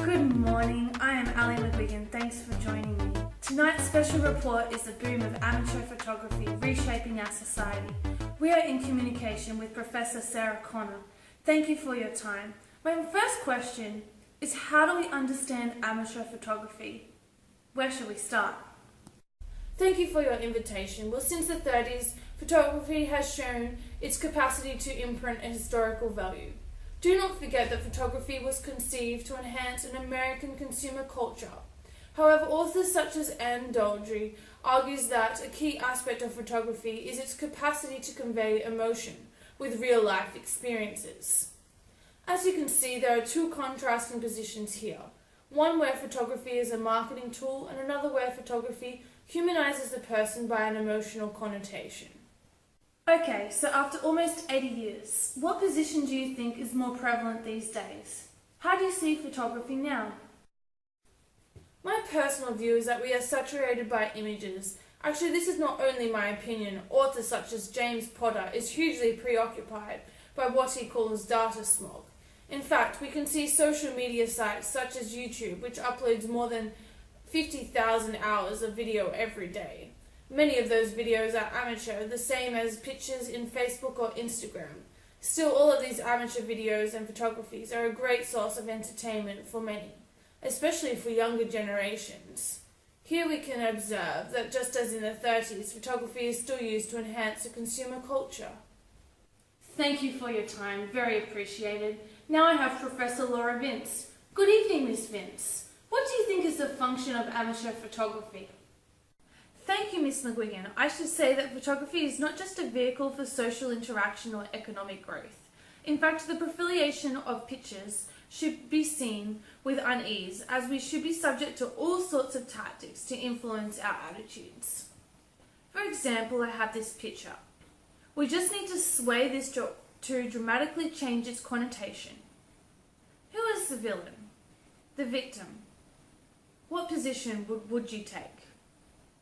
Good morning, I am Ali McGuigan. Thanks for joining me. Tonight's special report is the boom of amateur photography reshaping our society. We are in communication with Professor Sarah Connor. Thank you for your time. My first question is, how do we understand amateur photography? Where should we start? Thank you for your invitation. Well, since the 30s, photography has shown its capacity to imprint a historical value. Do not forget that photography was conceived to enhance an American consumer culture. However, authors such as Anne Daldry argues that a key aspect of photography is its capacity to convey emotion with real-life experiences. As you can see, there are two contrasting positions here. One where photography is a marketing tool, and another where photography humanizes the person by an emotional connotation. Okay, so after almost 80 years, what position do you think is more prevalent these days? How do you see photography now? My personal view is that we are saturated by images. Actually, this is not only my opinion. Authors such as James Potter is hugely preoccupied by what he calls data smog. In fact, we can see social media sites such as YouTube, which uploads more than 50,000 hours of video every day. Many of those videos are amateur, the same as pictures in Facebook or Instagram. Still, all of these amateur videos and photographies are a great source of entertainment for many, especially for younger generations. Here we can observe that just as in the 30s, photography is still used to enhance a consumer culture. Thank you for your time, very appreciated. Now I have Professor Laura Vince. Good evening, Miss Vince. What do you think is the function of amateur photography? Thank you, Ms. McGuigan. I should say that photography is not just a vehicle for social interaction or economic growth. In fact, the proliferation of pictures should be seen with unease, as we should be subject to all sorts of tactics to influence our attitudes. For example, I have this picture. We just need to sway this to dramatically change its connotation. Who is the villain? The victim? What position would you take?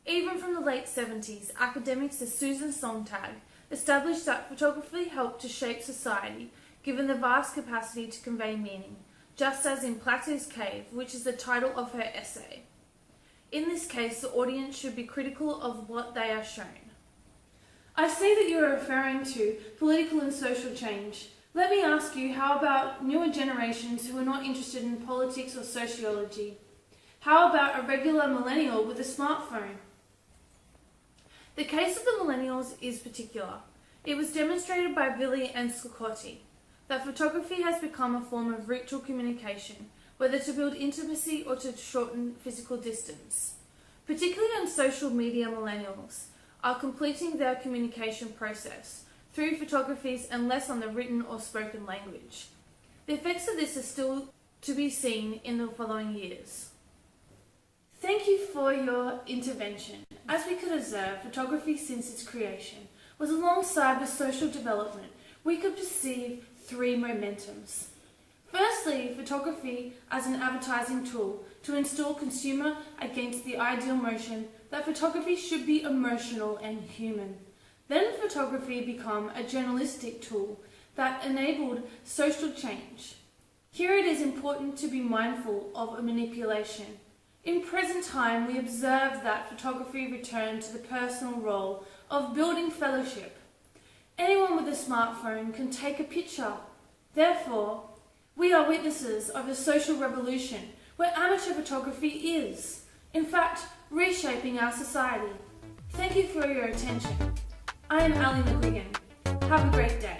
Even from the late 70s, academics as Susan Sontag established that photography helped to shape society, given the vast capacity to convey meaning, just as in Plato's Cave, which is the title of her essay. In this case, the audience should be critical of what they are shown. I see that you are referring to political and social change. Let me ask you, how about newer generations who are not interested in politics or sociology? How about a regular millennial with a smartphone? The case of the millennials is particular. It was demonstrated by Villi and Scotti that photography has become a form of ritual communication, whether to build intimacy or to shorten physical distance. Particularly on social media, millennials are completing their communication process through photographies and less on the written or spoken language. The effects of this are still to be seen in the following years. Thank you for your intervention. As we could observe, photography since its creation was alongside with social development. We could perceive three momentums. Firstly, photography as an advertising tool to install consumer against the ideal notion that photography should be emotional and human. Then photography became a journalistic tool that enabled social change. Here it is important to be mindful of a manipulation. In present time, we observe that photography returned to the personal role of building fellowship. Anyone with a smartphone can take a picture. Therefore, we are witnesses of a social revolution where amateur photography is, in fact, reshaping our society. Thank you for your attention. I am Ali McGuigan. Have a great day.